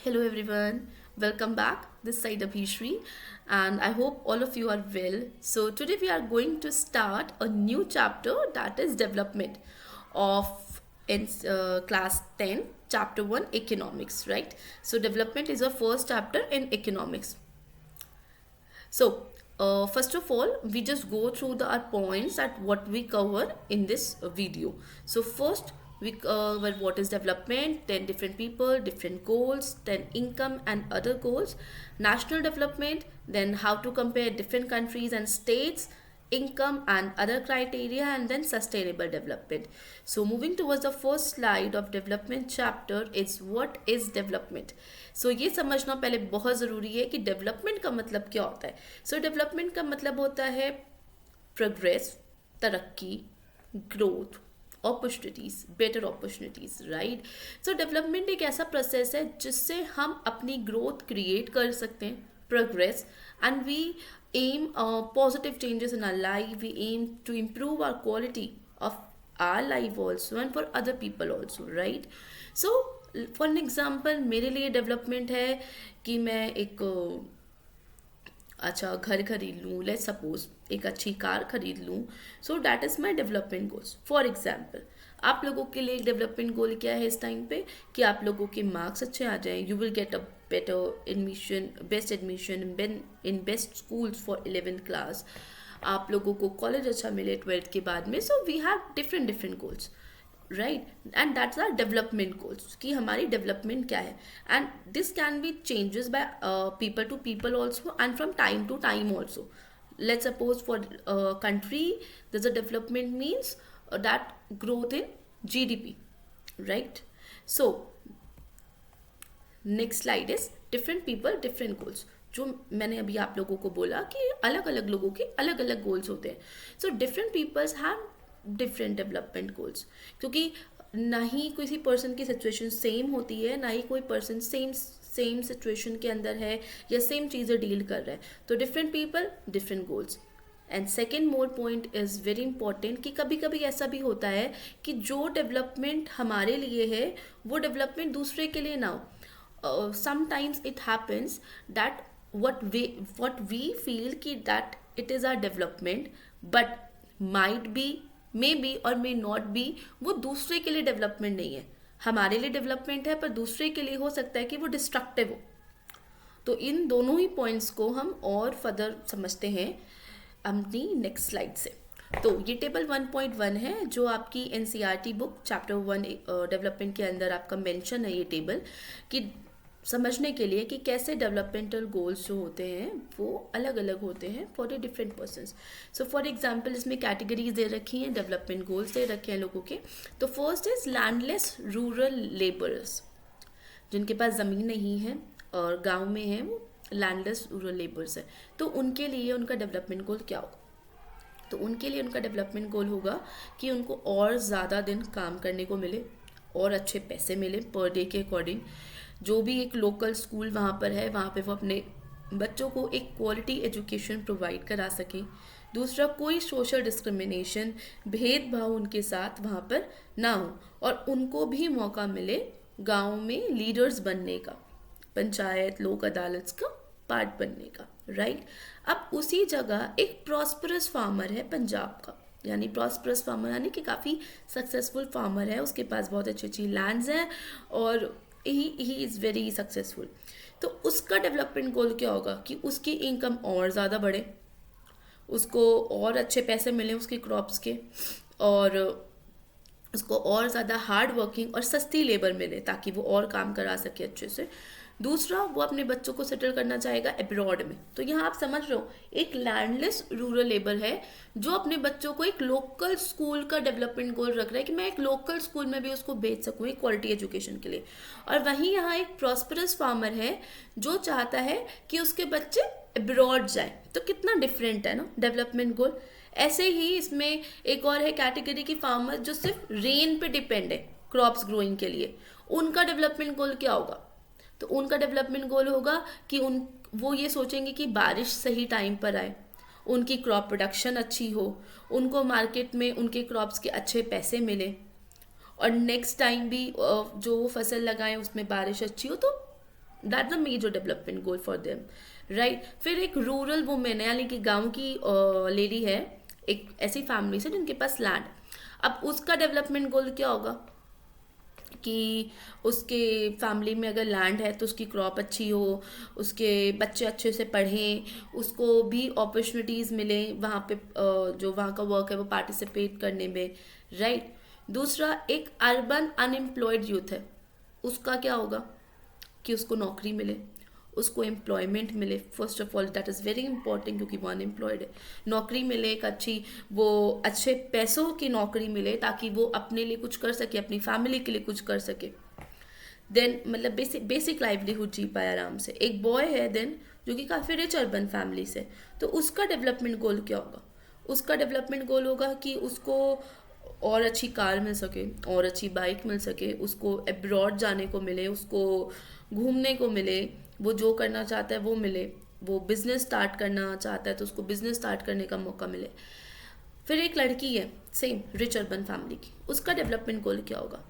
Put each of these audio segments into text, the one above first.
Hello everyone, welcome back. This side Abhishri, and I hope all of you are well. So today we are going to start a new chapter, that is development of in class 10, chapter 1, economics, right? So development is our first chapter in economics. So, first of all, we just go through our points at what we cover in this video. So, first we cover what is development, then different people, different goals, then income and other goals, national development, then how to compare different countries and states, income and other criteria, and then sustainable development. So moving towards the first slide of development chapter is what is development. So ये समझना पहले बहुत ज़रूरी है कि development का मतलब क्या होता है. सो डेवलपमेंट का मतलब होता है प्रोग्रेस, तरक्की, growth, opportunities, better opportunities, right. सो डेवलपमेंट एक ऐसा प्रोसेस है जिससे हम अपनी ग्रोथ क्रिएट कर सकते हैं, progress, and we aim positive changes in our life. We aim to improve our quality of our life also and for other people also, right. So for an example, मेरे लिए development है कि मैं एक अच्छा घर खरीद लूँ, लेट्स सपोज एक अच्छी कार खरीद लूँ. So that is my development goals. For example, आप लोगों के लिए एक डेवलपमेंट गोल क्या है इस टाइम पे कि आप लोगों के मार्क्स अच्छे आ जाएं. You will get a better admission, best admission in best schools for 11th class. आप लोगों को कॉलेज अच्छा मिले 12th के बाद में. So we have different different goals, right. And that's are development goals कि हमारी डेवलपमेंट क्या है. And this can be changes by people to people also and from time to time also. Let's suppose for a country, there's a development means that growth in GDP, right. So next slide is different people different goals. जो मैंने अभी आप लोगों को बोला कि अलग अलग लोगों के अलग अलग गोल्स होते हैं. So different peoples have different development goals, क्योंकि ना ही किसी पर्सन की सिचुएशन सेम होती है, ना ही कोई पर्सन सेम सेम सिचुएशन के अंदर है या सेम चीज़ें डील कर रहा है. तो different people different goals. And second more point is very important कि कभी कभी ऐसा भी होता है कि जो डेवलपमेंट हमारे लिए है वो डेवलपमेंट दूसरे के लिए ना हो. Sometimes it happens that what we feel ki that it is our development, but might be, may be और मे नॉट बी, वो दूसरे के लिए डेवलपमेंट नहीं है. हमारे लिए डेवलपमेंट है पर दूसरे के लिए हो सकता है कि वो डिस्ट्रक्टिव हो. तो इन दोनों ही पॉइंट्स को हम और फर्दर समझते हैं अपनी नेक्स्ट स्लाइड से. तो ये टेबल 1.1 है जो आपकी एनसीईआरटी बुक चैप्टर 1 डेवलपमेंट के अंदर आपका मेंशन है. ये टेबल कि समझने के लिए कि कैसे डेवलपमेंटल गोल्स जो होते हैं वो अलग अलग होते हैं for the different persons. So for example इसमें कैटेगरीज दे रखी हैं, डेवलपमेंट गोल्स दे रखे हैं लोगों के. तो first is landless rural labourers, जिनके पास ज़मीन नहीं है और गांव में है, वो लैंडलेस रूरल लेबर्स है. तो उनके लिए उनका डेवलपमेंट गोल क्या होगा. तो उनके लिए उनका डेवलपमेंट गोल होगा कि उनको और ज़्यादा दिन काम करने को मिले और अच्छे पैसे मिले पर डे के अकॉर्डिंग. जो भी एक लोकल स्कूल वहाँ पर है वहाँ पे वो अपने बच्चों को एक क्वालिटी एजुकेशन प्रोवाइड करा सकें. दूसरा, कोई सोशल डिस्क्रिमिनेशन, भेदभाव उनके साथ वहाँ पर ना हो और उनको भी मौका मिले गांव में लीडर्स बनने का, पंचायत लोक अदालत का पार्ट बनने का, राइट. अब उसी जगह एक प्रॉस्परस फार्मर है पंजाब का, यानी प्रॉस्परस फार्मर यानी कि काफ़ी सक्सेसफुल फार्मर है, उसके पास बहुत अच्छी अच्छी लैंड्स हैं और ही इज़ वेरी सक्सेसफुल. तो उसका डेवलपमेंट गोल क्या होगा कि उसकी इनकम और ज़्यादा बढ़े, उसको और अच्छे पैसे मिले उसके क्रॉप्स के, और उसको और ज़्यादा हार्ड वर्किंग और सस्ती लेबर मिले ताकि वो और काम करा सके अच्छे से. दूसरा, वो अपने बच्चों को सेटल करना चाहेगा अब्रॉड में. तो यहाँ आप समझ रहे हो, एक लैंडलेस रूरल लेबर है जो अपने बच्चों को एक लोकल स्कूल का डेवलपमेंट गोल रख रहा है कि मैं एक लोकल स्कूल में भी उसको भेज सकूँ एक क्वालिटी एजुकेशन के लिए. और वहीं यहाँ एक प्रॉस्परस फार्मर है जो चाहता है कि उसके बच्चे अब्रॉड जाए. तो कितना डिफरेंट है ना डेवलपमेंट गोल. ऐसे ही इसमें एक और है कैटेगरी की फार्मर जो सिर्फ रेन पे डिपेंड है क्रॉप्स ग्रोइंग के लिए. उनका डेवलपमेंट गोल क्या होगा. तो उनका डेवलपमेंट गोल होगा कि वो ये सोचेंगे कि बारिश सही टाइम पर आए, उनकी क्रॉप प्रोडक्शन अच्छी हो, उनको मार्केट में उनके क्रॉप्स के अच्छे पैसे मिले और नेक्स्ट टाइम भी जो वो फसल लगाएं उसमें बारिश अच्छी हो. तो that's a major development goal for them, right. फिर एक रूरल वुमेन है, यानी कि गांव की लेडी है, एक ऐसी फैमिली से जिनके पास लैंड। अब उसका डेवलपमेंट गोल क्या होगा कि उसके फैमिली में अगर लैंड है तो उसकी क्रॉप अच्छी हो, उसके बच्चे अच्छे से पढ़ें, उसको भी अपॉर्चुनिटीज़ मिले वहाँ पे जो वहाँ का वर्क है वो पार्टिसिपेट करने में, राइट। दूसरा, एक अर्बन अनएम्प्लॉयड यूथ है, उसका क्या होगा कि उसको नौकरी मिले, उसको एम्प्लॉयमेंट मिले। First of all that is very important, क्योंकि वो अनएम्प्लॉयड है। नौकरी मिले, एक अच्छी वो अच्छे पैसों की नौकरी मिले ताकि वो अपने लिए कुछ कर सके, अपनी फैमिली के लिए कुछ कर सके। देन मतलब बेसिक लाइवलीहुड जी पाए आराम से। एक बॉय है देन जो कि काफ़ी रिच अर्बन फैमिली से, तो उसका डेवलपमेंट गोल क्या होगा? उसका डेवलपमेंट गोल होगा कि उसको और अच्छी कार मिल सके, और अच्छी बाइक मिल सके, उसको अब्रॉड जाने को मिले, उसको घूमने को मिले, वो जो करना चाहता है वो मिले, वो बिजनेस स्टार्ट करना चाहता है तो उसको बिजनेस स्टार्ट करने का मौका मिले। फिर एक लड़की है सेम रिच अर्बन फैमिली की, उसका डेवलपमेंट गोल क्या होगा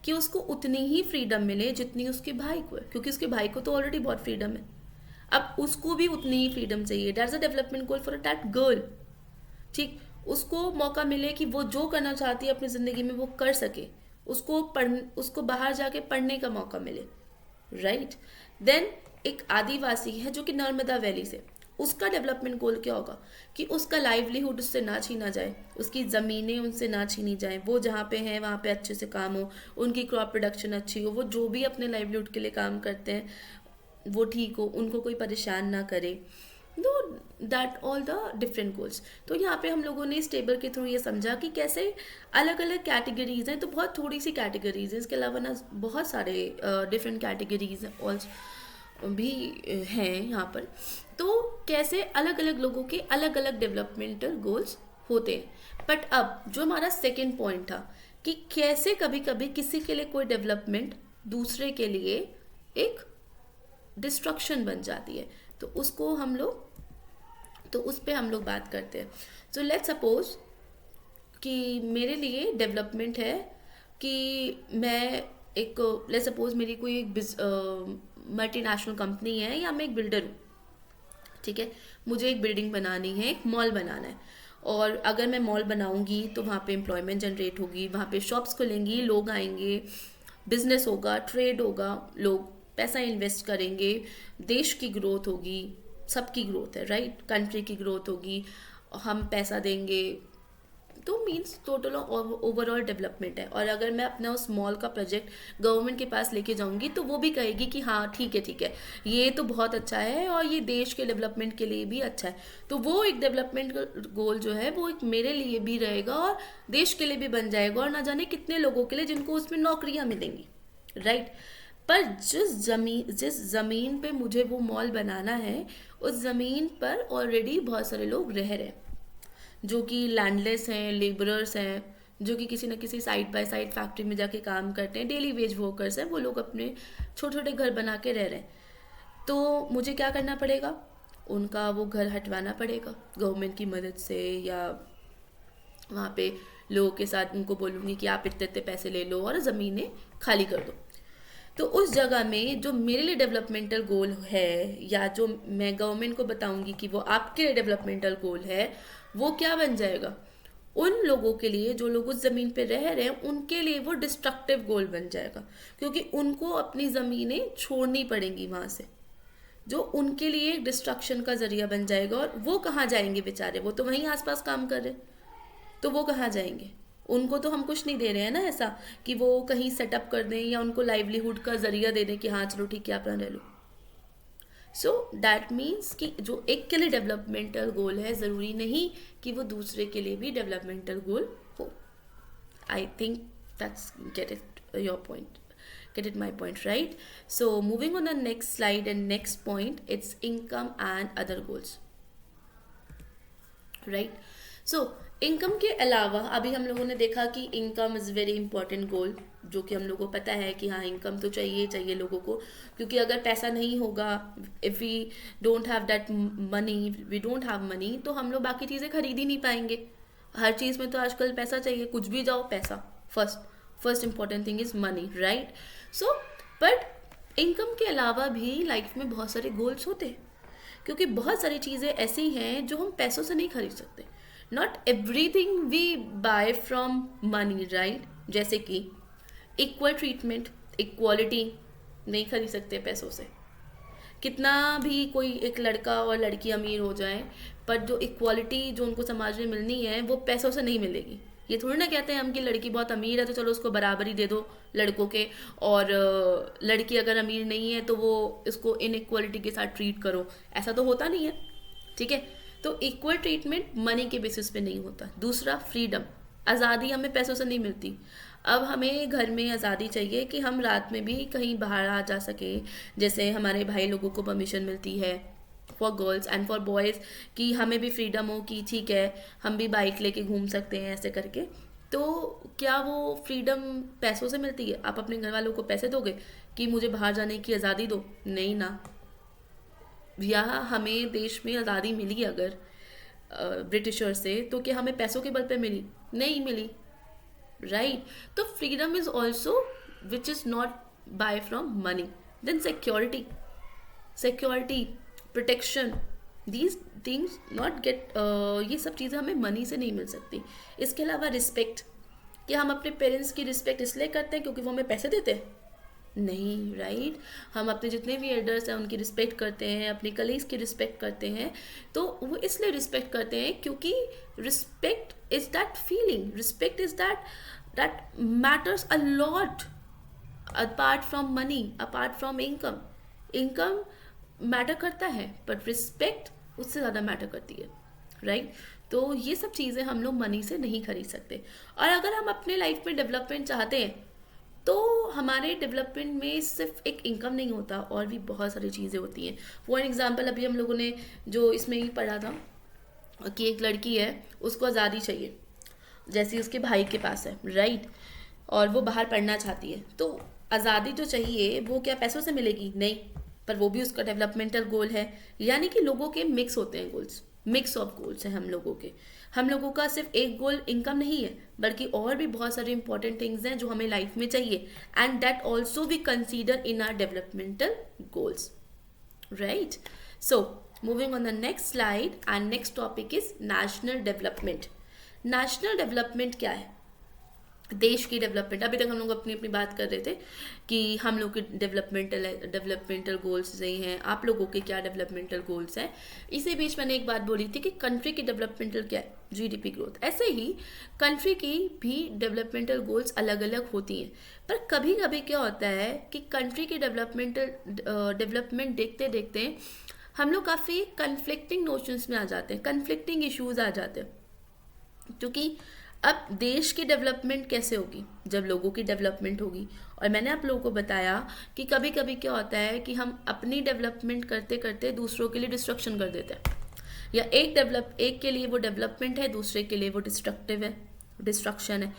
कि उसको उतनी ही फ्रीडम मिले जितनी उसके भाई को है, क्योंकि उसके भाई को तो ऑलरेडी बहुत फ्रीडम है, अब उसको भी उतनी ही फ्रीडम चाहिए। That's a development goal for that girl, ठीक। उसको मौका मिले कि वो जो करना चाहती है अपनी ज़िंदगी में वो कर सके, उसको बाहर जाके पढ़ने का मौका मिले, राइट। देन एक आदिवासी है जो कि नर्मदा वैली से, उसका डेवलपमेंट गोल क्या होगा कि उसका लाइवलीहुड उससे ना छीना जाए, उसकी ज़मीनें उनसे ना छीनी जाए, वो जहाँ पे हैं वहाँ पे अच्छे से काम हो, उनकी क्रॉप प्रोडक्शन अच्छी हो, वो जो भी अपने लाइवलीहुड के लिए काम करते हैं वो ठीक हो, उनको कोई परेशान ना करे। No, that all the different goals. तो यहाँ पे हम लोगों ने इस टेबल के थ्रू ये समझा कि कैसे अलग अलग कैटेगरीज हैं, तो बहुत थोड़ी सी कैटेगरीज हैं, इसके अलावा ना बहुत सारे डिफरेंट कैटेगरीज भी हैं यहाँ पर। तो कैसे अलग अलग लोगों के अलग अलग डेवलपमेंटल गोल्स होते हैं। बट अब जो हमारा सेकेंड पॉइंट था कि कैसे कभी कभी किसी के लिए कोई डेवलपमेंट दूसरे के लिए एक डिस्ट्रक्शन बन जाती है, तो उसको हम लोग तो उस पर हम लोग बात करते हैं। सो लेट्स सपोज कि मेरे लिए डेवलपमेंट है कि मैं एक लेट्स सपोज मेरी कोई एक मल्टीनेशनल कंपनी है या मैं एक बिल्डर हूँ, ठीक है। मुझे एक बिल्डिंग बनानी है, एक मॉल बनाना है, और अगर मैं मॉल बनाऊंगी तो वहाँ पे एम्प्लॉयमेंट जनरेट होगी, वहाँ पे शॉप्स खुलेंगी, लोग आएंगे, बिजनेस होगा, ट्रेड होगा, लोग पैसा इन्वेस्ट करेंगे, देश की ग्रोथ होगी, सबकी ग्रोथ है, राइट, कंट्री की ग्रोथ होगी, हम पैसा देंगे, तो मीन्स टोटल ओवरऑल डेवलपमेंट है। और अगर मैं अपना उस मॉल का प्रोजेक्ट गवर्नमेंट के पास लेके जाऊंगी तो वो भी कहेगी कि हाँ ठीक है, ये तो बहुत अच्छा है और ये देश के डेवलपमेंट के लिए भी अच्छा है, तो वो एक डेवलपमेंट गोल जो है वो एक मेरे लिए भी रहेगा और देश के लिए भी बन जाएगा, और ना जाने कितने लोगों के लिए जिनको उसमें नौकरियां मिलेंगी, राइट। पर जिस ज़मीन पे मुझे वो मॉल बनाना है, उस ज़मीन पर ऑलरेडी बहुत सारे लोग रह रहे हैं जो कि लैंडलेस हैं, लेबरर्स हैं, जो कि किसी न किसी साइड बाय साइड फैक्ट्री में जाके काम करते हैं, डेली वेज वर्कर्स हैं, वो लोग अपने छोटे छोटे घर बना के रह रहे हैं। तो मुझे क्या करना पड़ेगा? उनका वो घर हटवाना पड़ेगा गवर्नमेंट की मदद से, या वहाँ पे लोगों के साथ उनको बोलूँगी कि आप इतने इतने पैसे ले लो और ज़मीनें खाली कर दो। तो उस जगह में जो मेरे लिए डेवलपमेंटल गोल है, या जो मैं गवर्नमेंट को बताऊंगी कि वो आपके लिए डेवलपमेंटल गोल है, वो क्या बन जाएगा? उन लोगों के लिए जो लोग उस ज़मीन पे रह रहे हैं उनके लिए वो डिस्ट्रक्टिव गोल बन जाएगा, क्योंकि उनको अपनी ज़मीनें छोड़नी पड़ेंगी वहाँ से, जो उनके लिए एक डिस्ट्रक्शन का जरिया बन जाएगा। और वो कहाँ जाएंगे बेचारे? वो तो वहीं आसपास काम कर रहे हैं, तो वो कहाँ जाएंगे? उनको तो हम कुछ नहीं दे रहे हैं ना ऐसा कि वो कहीं सेटअप कर दें या उनको लाइवलीहुड का जरिया दे दें कि हाँ चलो ठीक है आप रह लो। सो दैट मीन्स कि जो एक के लिए डेवलपमेंटल गोल है, ज़रूरी नहीं कि वो दूसरे के लिए भी डेवलपमेंटल गोल हो। I think that's get it my point, right? So moving on the next slide and next point, it's income and other goals, right? So income के अलावा अभी हम लोगों ने देखा कि इनकम इज़ वेरी इंपॉर्टेंट गोल, जो कि हम लोगों को पता है कि हाँ इनकम तो चाहिए लोगों को, क्योंकि अगर पैसा नहीं होगा, if we don't have that money, we don't have money, तो हम लोग बाकी चीज़ें खरीद ही नहीं पाएंगे। हर चीज़ में तो आजकल पैसा चाहिए, कुछ भी जाओ पैसा, first important thing is money, right? So but income के अलावा भी लाइफ में बहुत सारे गोल्स होते हैं, क्योंकि बहुत सारी चीज़ें ऐसी हैं जो हम पैसों से नहीं खरीद सकते. Not everything we buy from money, right. जैसे कि इक्वल ट्रीटमेंट, इक्वालिटी नहीं खरीद सकते पैसों से. कितना भी कोई एक लड़का और लड़की अमीर हो जाए, पर जो इक्वालिटी जो उनको समाज में मिलनी है वो पैसों से नहीं मिलेगी. ये थोड़ी ना कहते हैं हम कि लड़की बहुत अमीर है तो चलो उसको बराबरी दे दो लड़कों के, और लड़की अगर अमीर नहीं है तो वो इसको इनइक्वालिटी के साथ ट्रीट करो. ऐसा तो होता नहीं है, ठीक है. तो इक्वल ट्रीटमेंट मनी के बेसिस पे नहीं होता. दूसरा, फ्रीडम, आज़ादी हमें पैसों से नहीं मिलती. अब हमें घर में आज़ादी चाहिए कि हम रात में भी कहीं बाहर आ जा सके, जैसे हमारे भाई लोगों को परमिशन मिलती है for girls and for boys, कि हमें भी फ्रीडम हो कि ठीक है हम भी बाइक लेके घूम सकते हैं ऐसे करके. तो क्या वो फ्रीडम पैसों से मिलती है? आप अपने घर वालों को पैसे दोगे कि मुझे बाहर जाने की आज़ादी दो? नहीं ना. यहाँ हमें देश में आज़ादी मिली अगर ब्रिटिशर से, तो क्या हमें पैसों के बल पे मिली? नहीं मिली, राइट. तो freedom is also which is not buy from money. Then security, security, protection, these things not get, ये सब चीज़ें हमें मनी से नहीं मिल सकती. इसके अलावा रिस्पेक्ट, कि हम अपने पेरेंट्स की रिस्पेक्ट इसलिए करते हैं क्योंकि वो हमें पैसे देते हैं? नहीं, राइट. हम अपने जितने भी एल्डर्स हैं उनकी रिस्पेक्ट करते हैं, अपने कलीग्स की रिस्पेक्ट करते हैं. तो वो इसलिए रिस्पेक्ट करते हैं क्योंकि respect is that feeling, respect is that matters a lot apart from money, apart from income. Income matter करता है बट रिस्पेक्ट उससे ज़्यादा मैटर करती है, राइट. तो ये सब चीज़ें हम लोग मनी से नहीं खरीद सकते. और अगर हम अपने लाइफ में डेवलपमेंट चाहते हैं तो हमारे डेवलपमेंट में सिर्फ एक इनकम नहीं होता, और भी बहुत सारी चीज़ें होती हैं. फॉर एग्जांपल अभी हम लोगों ने जो इसमें ही पढ़ा था कि एक लड़की है, उसको आज़ादी चाहिए जैसी उसके भाई के पास है, राइट. और वो बाहर पढ़ना चाहती है. तो आज़ादी जो चाहिए वो क्या पैसों से मिलेगी? नहीं, पर वो भी उसका डेवलपमेंटल गोल है. यानी कि लोगों के मिक्स होते हैं गोल्स, मिक्स ऑफ गोल्स हैं हम लोगों के. हम लोगों का सिर्फ एक गोल इनकम नहीं है, बल्कि और भी बहुत सारे इंपॉर्टेंट थिंग्स हैं जो हमें लाइफ में चाहिए, and that also we consider in are developmental goals, right. So moving on the next slide, and next topic is national development. National development क्या है? देश की डेवलपमेंट. अभी तक हम लोग अपनी अपनी बात कर रहे थे कि हम लोग के डेवलपमेंटल गोल्स सही हैं, आप लोगों के क्या डेवलपमेंटल गोल्स हैं. इसी बीच मैंने एक बात बोली थी कि कंट्री की डेवलपमेंटल क्या है? GDP growth. ऐसे ही कंट्री की भी डेवलपमेंटल गोल्स अलग अलग होती हैं. पर कभी कभी क्या होता है कि कंट्री की डेवलपमेंट देखते देखते हम लोग काफ़ी कन्फ्लिक्टिंग नोशंस में आ जाते हैं, कन्फ्लिक्टिंग इश्यूज आ जाते हैं. क्योंकि अब देश की डेवलपमेंट कैसे होगी? जब लोगों की डेवलपमेंट होगी. और मैंने आप लोगों को बताया कि कभी कभी क्या होता है कि हम अपनी डेवलपमेंट करते करते दूसरों के लिए डिस्ट्रक्शन कर देते हैं, या एक के लिए वो डेवलपमेंट है, दूसरे के लिए वो डिस्ट्रक्शन है.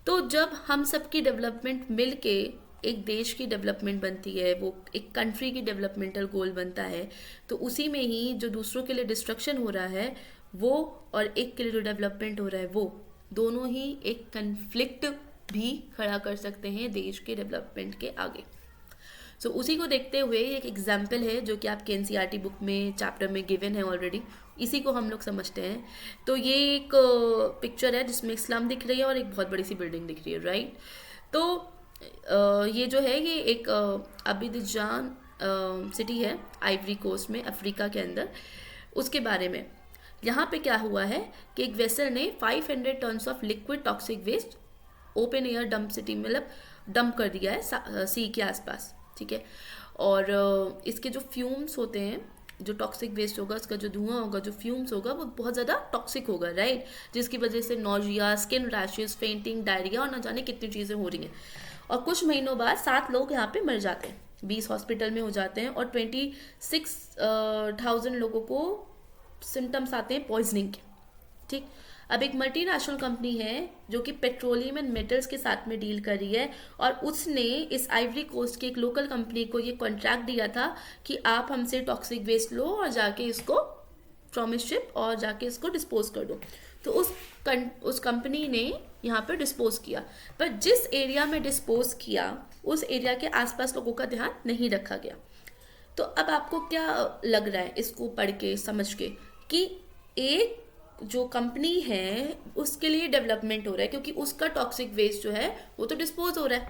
तो जब हम सबकी डेवलपमेंट मिल के एक देश की डेवलपमेंट बनती है, वो एक कंट्री की डेवलपमेंटल गोल बनता है, तो उसी में ही जो दूसरों के लिए डिस्ट्रक्शन हो रहा है वो, और एक के लिए जो डेवलपमेंट हो रहा है वो, दोनों ही एक कन्फ्लिक्ट भी खड़ा कर सकते हैं देश के डेवलपमेंट के आगे. सो उसी को देखते हुए एक एग्जाम्पल है जो कि आपके एनसीईआरटी बुक में चैप्टर में गिवन है ऑलरेडी, इसी को हम लोग समझते हैं. तो ये एक पिक्चर है जिसमें एक स्लम दिख रही है और एक बहुत बड़ी सी बिल्डिंग दिख रही है, राइट. तो ये जो है ये एक अबिदजान सिटी है आइवरी कोस्ट में, अफ्रीका के अंदर. उसके बारे में यहाँ पे क्या हुआ है कि एक वेसल ने 500 tons of liquid toxic waste open air dump city, मतलब डंप कर दिया है सी के आसपास, ठीक है. और इसके जो फ्यूम्स होते हैं, जो टॉक्सिक वेस्ट होगा, उसका जो धुआं होगा, जो फ्यूम्स होगा, वो बहुत ज़्यादा टॉक्सिक होगा, राइट. जिसकी वजह से nausea, skin rashes, fainting, diarrhoea और न जाने कितनी चीज़ें हो रही हैं. और कुछ महीनों बाद 7 लोग यहाँ पे मर जाते हैं, 20 हॉस्पिटल में हो जाते हैं, और 26,000 लोगों को सिम्टम्स आते हैं पॉइजनिंग के, ठीक. अब एक मल्टीनेशनल कंपनी है जो कि पेट्रोलियम एंड मेटल्स के साथ में डील कर रही है, और उसने इस आइवरी कोस्ट की एक लोकल कंपनी को ये कॉन्ट्रैक्ट दिया था कि आप हमसे टॉक्सिक वेस्ट लो और जाके इसको फ्रॉम ए शिप और जाके इसको डिस्पोज कर दो. तो उस कंपनी ने यहाँ पे डिस्पोज किया, पर जिस एरिया में डिस्पोज किया उस एरिया के आसपास लोगों का ध्यान नहीं रखा गया। तो अब आपको क्या लग रहा है इसको पढ़ के समझ के कि एक जो कंपनी है उसके लिए डेवलपमेंट हो रहा है क्योंकि उसका टॉक्सिक वेस्ट जो है वो तो डिस्पोज हो रहा है,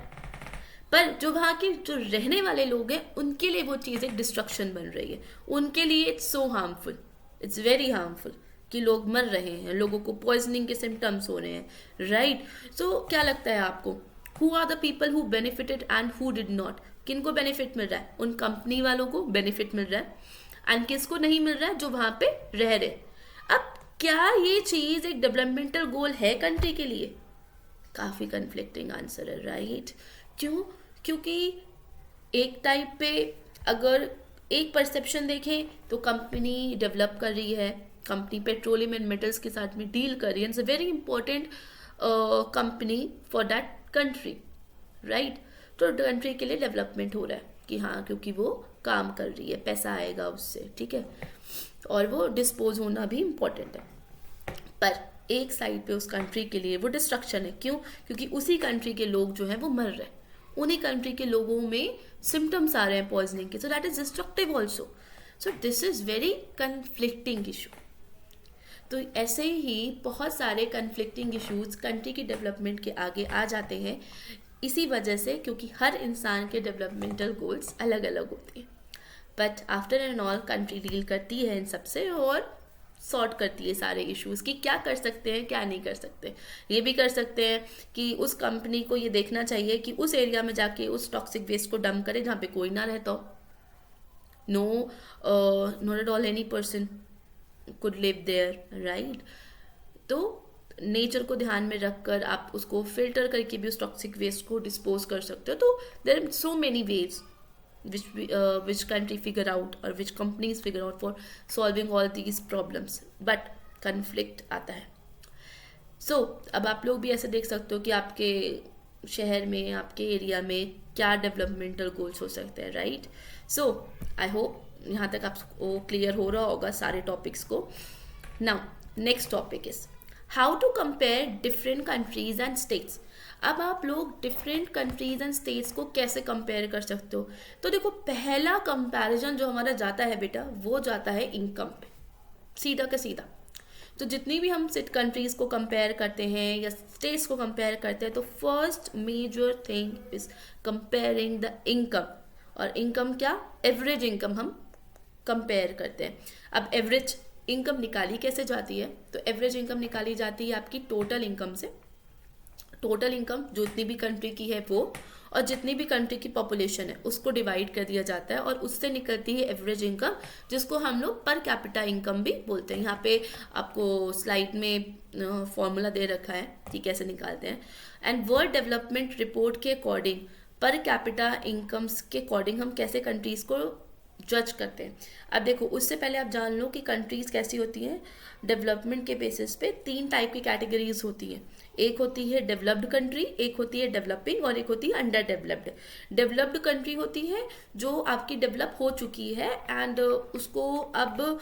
पर जो वहाँ के जो रहने वाले लोग हैं उनके लिए वो चीज़ एक डिस्ट्रक्शन बन रही है, उनके लिए it's so harmful, it's very harmful कि लोग मर रहे हैं, लोगों को पॉइजनिंग के सिम्टम्स हो रहे हैं, राइट। सो क्या लगता है आपको, who are the people who benefited and who did not? किनको बेनिफिट मिल रहा है? उन कंपनी वालों को बेनिफिट मिल रहा है, एंड किसको नहीं मिल रहा है? जो वहाँ पे रह रहे। अब क्या ये चीज़ एक डेवलपमेंटल गोल है कंट्री के लिए? काफ़ी कन्फ्लिक्टिंग आंसर है, राइट। क्यों? क्योंकि एक टाइप पे अगर एक परसेप्शन देखें तो कंपनी डेवलप कर रही है, कंपनी पेट्रोलियम एंड मेटल्स के साथ में डील कर रही है, it's a very important company for that country, right. तो कंट्री के लिए डेवलपमेंट हो रहा है कि हाँ क्योंकि वो काम कर रही है, पैसा आएगा उससे, ठीक है, और वो डिस्पोज होना भी इम्पोर्टेंट है। पर एक साइड पे उस कंट्री के लिए वो डिस्ट्रक्शन है। क्यों? क्योंकि उसी कंट्री के लोग जो हैं वो मर रहे हैं, उन्हीं कंट्री के लोगों में सिम्टम्स आ रहे हैं पॉइजनिंग के, सो that is destructive also. So this is very conflicting issue. तो ऐसे ही बहुत सारे कन्फ्लिक्टिंग इश्यूज कंट्री की डेवलपमेंट के आगे आ जाते हैं इसी वजह से, क्योंकि हर इंसान के डेवलपमेंटल गोल्स अलग अलग होते हैं। But after and all country deal करती है इन सबसे और सॉर्ट करती है सारे इश्यूज़ कि क्या कर सकते हैं क्या नहीं कर सकते। ये भी कर सकते हैं कि उस कंपनी को ये देखना चाहिए कि उस एरिया में जाके उस टॉक्सिक वेस्ट को डंप करे जहाँ पे कोई ना रहता हो, no not at all any person could live there, right. तो नेचर को ध्यान में रखकर आप उसको फिल्टर करके भी उस टॉक्सिक वेस्ट को डिस्पोज कर सकते हो। तो there are so many ways which country figure out or which companies figure out for solving all these problems, but conflict आता है। So अब आप लोग भी ऐसे देख सकते हो कि आपके शहर में, आपके एरिया में क्या डेवलपमेंटल गोल्स हो सकते हैं, राइट। सो आई होप यहाँ तक आपको क्लियर हो रहा होगा सारे टॉपिक्स को। Now next topic is how to compare different countries and states. अब आप लोग डिफरेंट कंट्रीज एंड स्टेट्स को कैसे कंपेयर कर सकते हो? तो देखो, पहला कंपैरिजन जो हमारा जाता है बेटा वो जाता है इनकम पे, सीधा का सीधा। तो जितनी भी हम कंट्रीज को कंपेयर करते हैं या स्टेट्स को कंपेयर करते हैं तो first major thing is comparing the income. और इनकम क्या? एवरेज इनकम हम कंपेयर करते हैं। अब एवरेज इनकम निकाली कैसे जाती है? तो एवरेज इनकम निकाली जाती है आपकी टोटल इनकम से। टोटल इनकम जो जितनी भी कंट्री की है वो, और जितनी भी कंट्री की पॉपुलेशन है उसको डिवाइड कर दिया जाता है और उससे निकलती है एवरेज इनकम, जिसको हम लोग पर कैपिटा इनकम भी बोलते हैं। यहाँ पे आपको स्लाइड में फॉर्मूला दे रखा है कि कैसे निकालते हैं। एंड वर्ल्ड डेवलपमेंट रिपोर्ट के अकॉर्डिंग पर कैपिटा इनकम्स के अकॉर्डिंग हम कैसे कंट्रीज़ को जज करते हैं। अब देखो, उससे पहले आप जान लो कि कंट्रीज़ कैसी होती हैं। डेवलपमेंट के बेसिस पे 3 टाइप की कैटेगरीज होती हैं। एक होती है डेवलप्ड कंट्री, एक होती है डेवलपिंग और एक होती है अंडर डेवलप्ड। डेवलप्ड कंट्री होती है जो आपकी डेवलप हो चुकी है एंड उसको अब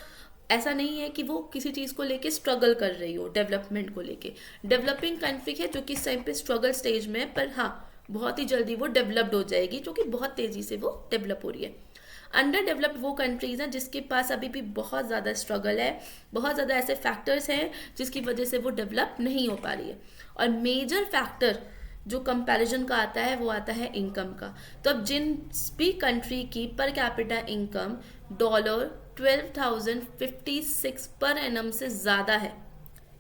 ऐसा नहीं है कि वो किसी चीज़ को लेके स्ट्रगल कर रही हो डेवलपमेंट को लेके। डेवलपिंग कंट्री है जो कि इस टाइम पे स्ट्रगल स्टेज में है, पर हाँ बहुत ही जल्दी वो डेवलप्ड हो जाएगी, जो कि बहुत तेज़ी से वो डेवलप हो रही है। अंडर डेवलप्ड वो कंट्रीज़ हैं जिसके पास अभी भी बहुत ज़्यादा स्ट्रगल है, बहुत ज़्यादा ऐसे फैक्टर्स हैं जिसकी वजह से वो डेवलप नहीं हो पा रही है। और मेजर फैक्टर जो कंपैरिजन का आता है वो आता है इनकम का। तो अब जिन भी कंट्री की per capita income $12,056 per annum से ज़्यादा है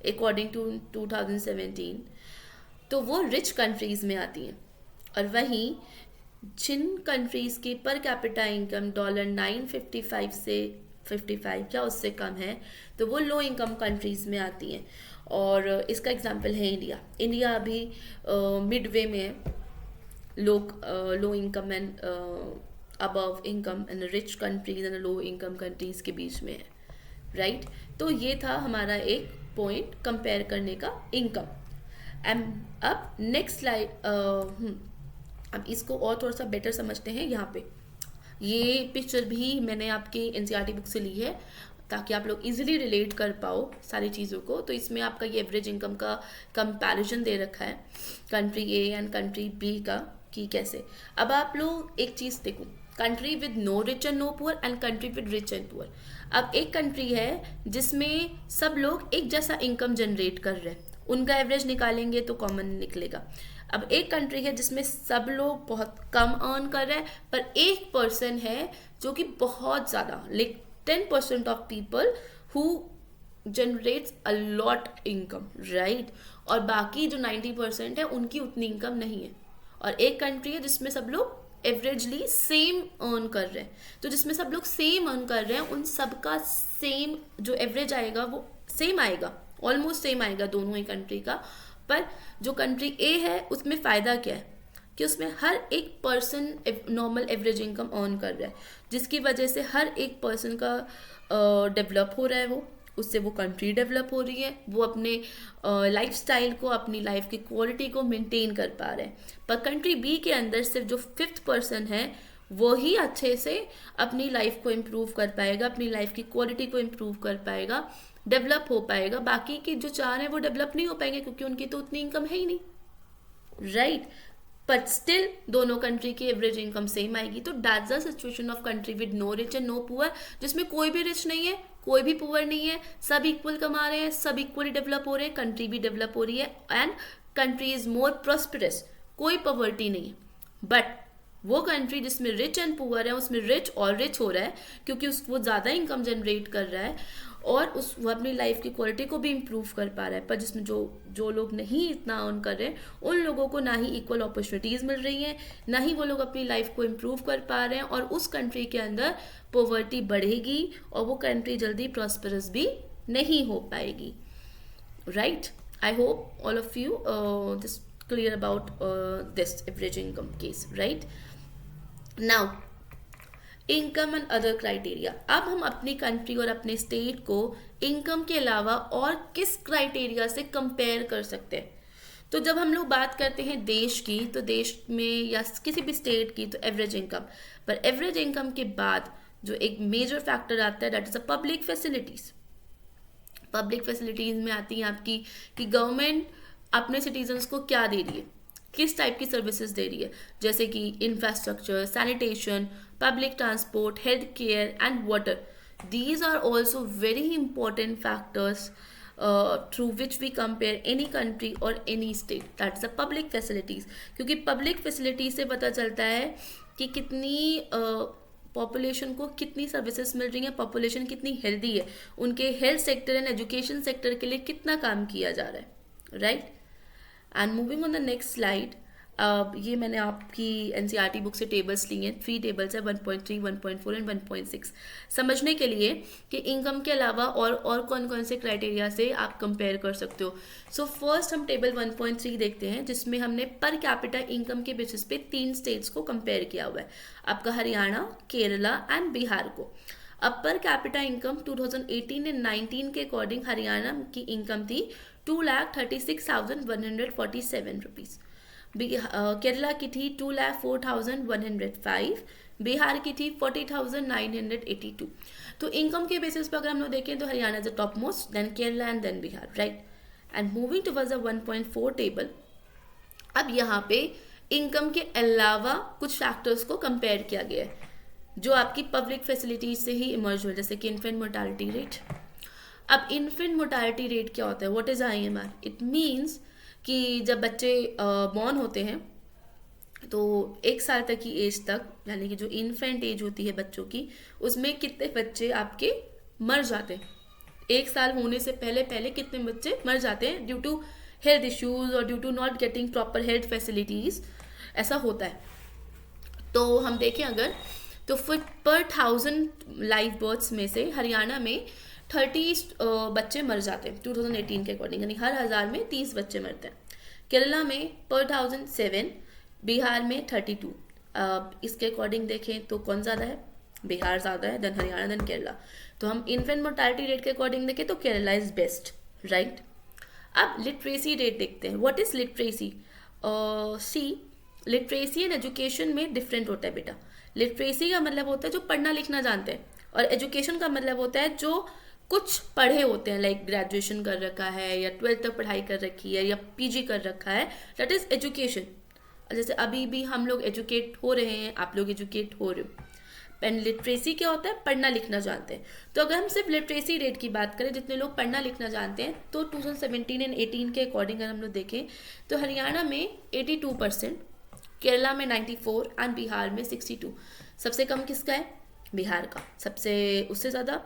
अकॉर्डिंग टू 2017, तो वो रिच कंट्रीज़ में आती हैं। और वहीं जिन कंट्रीज़ की पर कैपिटा इनकम $955 से 55 या उससे कम है तो वो लो इनकम कंट्रीज़ में आती हैं। और इसका एग्जांपल है इंडिया। इंडिया अभी मिडवे में है, low income and above income and rich countries and low income countries के बीच में है, राइट। तो ये था हमारा एक पॉइंट कंपेयर करने का, इनकम। एंड अब नेक्स्ट स्लाइड, अब इसको और थोड़ा सा बेटर समझते हैं। यहाँ पे ये पिक्चर भी मैंने आपकी एनसीईआरटी बुक से ली है। ताकि आप लोग इजीली रिलेट कर पाओ सारी चीज़ों को। तो इसमें आपका ये एवरेज इनकम का कंपैरिजन दे रखा है country A and country B का, कि कैसे। अब आप लोग एक चीज़ देखो, country with no rich and no poor and country with rich and poor. अब एक कंट्री है जिसमें सब लोग एक जैसा इनकम जनरेट कर रहे हैं, उनका एवरेज निकालेंगे तो कॉमन निकलेगा। अब एक कंट्री है जिसमें सब लोग बहुत कम अर्न कर रहे हैं, पर एक पर्सन है जो कि बहुत ज़्यादा, like 10% of people who generates a lot income, right. और बाकी जो 90% है उनकी उतनी इनकम नहीं है। और एक कंट्री है जिसमें सब लोग एवरेजली सेम अर्न कर रहे हैं। तो जिसमें सब लोग सेम अर्न कर रहे हैं, उन सबका सेम जो एवरेज आएगा वो सेम आएगा, ऑलमोस्ट सेम आएगा दोनों ही कंट्री का। पर जो कंट्री ए है उसमें फ़ायदा क्या है कि उसमें हर एक person normal average income earn कर रहा है, जिसकी वजह से हर एक पर्सन का डेवलप हो रहा है, वो उससे वो कंट्री डेवलप हो रही है, वो अपने लाइफस्टाइल को, अपनी लाइफ की क्वालिटी को मेंटेन कर पा रहे हैं। पर कंट्री बी के अंदर सिर्फ जो 5th पर्सन है वो ही अच्छे से अपनी लाइफ को इम्प्रूव कर पाएगा, अपनी लाइफ की क्वालिटी को इम्प्रूव कर पाएगा, डेवलप हो पाएगा। बाकी के जो 4 हैं वो डेवलप नहीं हो पाएंगे क्योंकि उनकी तो उतनी इनकम है ही नहीं, राइट। बट स्टिल दोनों कंट्री की एवरेज इनकम सेम आएगी। तो that's the situation of country with no rich and no poor, जिसमें कोई भी रिच नहीं है, कोई भी पुअर नहीं है, सब इक्वल कमा रहे हैं, सब इक्वली डेवलप हो रहे हैं, कंट्री भी डेवलप हो रही है and country is more prosperous, कोई पॉवर्टी नहीं है। बट वो कंट्री जिसमें रिच एंड पुअर है, उसमें रिच और रिच हो रहा है क्योंकि वो ज़्यादा इनकम जनरेट कर रहा है और वो अपनी लाइफ की क्वालिटी को भी इम्प्रूव कर पा रहा है। पर जिसमें जो लोग नहीं इतना अर्न कर रहे हैं, उन लोगों को ना ही इक्वल अपॉर्चुनिटीज़ मिल रही हैं, ना ही वो लोग अपनी लाइफ को इम्प्रूव कर पा रहे हैं, और उस कंट्री के अंदर पॉवर्टी बढ़ेगी और वो कंट्री जल्दी प्रॉस्परस भी नहीं हो पाएगी, right. I hope all of you this clear about this average income case, right? Now income and other criteria. अब हम अपनी कंट्री और अपने स्टेट को इनकम के अलावा और किस क्राइटेरिया से कंपेयर कर सकते हैं। तो जब हम लोग बात करते हैं देश की, तो देश में या किसी भी स्टेट की, तो एवरेज इनकम, पर एवरेज इनकम के बाद जो एक मेजर फैक्टर आता है that is a public facilities. Public facilities में आती है आपकी कि गवर्नमेंट अपने सिटीजन्स को क्या दे रही है, किस टाइप की सर्विसेज दे रही है, जैसे कि infrastructure, sanitation, public transport, health care and water. These are also very important factors through which we compare any country और any state, that is the public facilities. क्योंकि पब्लिक फैसिलिटीज से पता चलता है कि कितनी पॉपुलेशन को कितनी सर्विसेज मिल रही हैं, पॉपुलेशन कितनी हेल्दी है, उनके health sector and education sector के लिए कितना काम किया जा रहा है, right. And moving on the next slide, ये मैंने आपकी एनसीईआरटी बुक से टेबल्स ली हैं, 3 टेबल्स है, 1.3, 1.4 एंड 1.6, समझने के लिए कि इनकम के अलावा और कौन कौन से क्राइटेरिया से आप कंपेयर कर सकते हो। सो फर्स्ट हम टेबल 1.3 देखते हैं, जिसमें हमने पर कैपिटा इनकम के बेसिस पे 3 स्टेट्स को कंपेयर किया हुआ है, आपका हरियाणा, केरला एंड बिहार को। अब पर कैपिटा इनकम 2018 एंड 19 के अकॉर्डिंग हरियाणा की इनकम थी 2,36,147 रुपीज़, केरला की थी 2,04,105, बिहार की थी 40,982। तो इनकम के बेसिस पर अगर हम लोग देखें तो Haryana is the top most, then Kerala and then Bihar, right. And moving towards the 1.4 table, अब यहाँ पे इनकम के अलावा कुछ फैक्टर्स को कंपेयर किया गया है जो आपकी पब्लिक फैसिलिटीज से ही इमर्ज हुए, जैसे कि इन्फेंट मोर्टालिटी रेट। अब इन्फेंट मोर्टालिटी रेट क्या होता है, what is IMR? It means कि जब बच्चे बॉर्न होते हैं तो 1 साल तक की एज तक, यानी कि जो इन्फेंट एज होती है बच्चों की, उसमें कितने बच्चे आपके मर जाते हैं। 1 साल होने से पहले पहले कितने बच्चे मर जाते हैं ड्यू टू हेल्थ इश्यूज और due to not getting proper health facilities, ऐसा होता है। तो हम देखें अगर, तो पर 1000 लाइव बर्थ्स में से हरियाणा में 30 बच्चे मर जाते हैं 2018 के अकॉर्डिंग, यानी हर 1000 में 30 बच्चे मरते हैं। केरला में पर 1000 7, बिहार में 32। इसके अकॉर्डिंग देखें तो कौन ज़्यादा है, बिहार ज़्यादा है, देन हरियाणा, देन केरला। तो हम इन्फेंट मोर्टालिटी रेट के अकॉर्डिंग देखें तो केरला इज़ बेस्ट, राइट। अब लिटरेसी रेट देखते हैं, what is literacy? See literacy and education में डिफरेंट होता है बेटा। लिटरेसी का मतलब होता है जो पढ़ना लिखना जानते हैं, और एजुकेशन का मतलब होता है जो कुछ पढ़े होते हैं, लाइक ग्रेजुएशन कर रखा है या 12th तक पढ़ाई कर रखी है या पीजी कर रखा है, दैट इज एजुकेशन। जैसे अभी भी हम लोग एजुकेट हो रहे हैं, आप लोग एजुकेट हो रहे हो। एंड लिटरेसी क्या होता है, पढ़ना लिखना जानते हैं। तो अगर हम सिर्फ लिटरेसी रेट की बात करें, जितने लोग पढ़ना लिखना जानते हैं, तो 2017 एंड 18 के अकॉर्डिंग अगर हम लोग देखें तो हरियाणा में 82%, केरला में 94 एंड बिहार में 62। सबसे कम किसका है, बिहार का। सबसे उससे ज़्यादा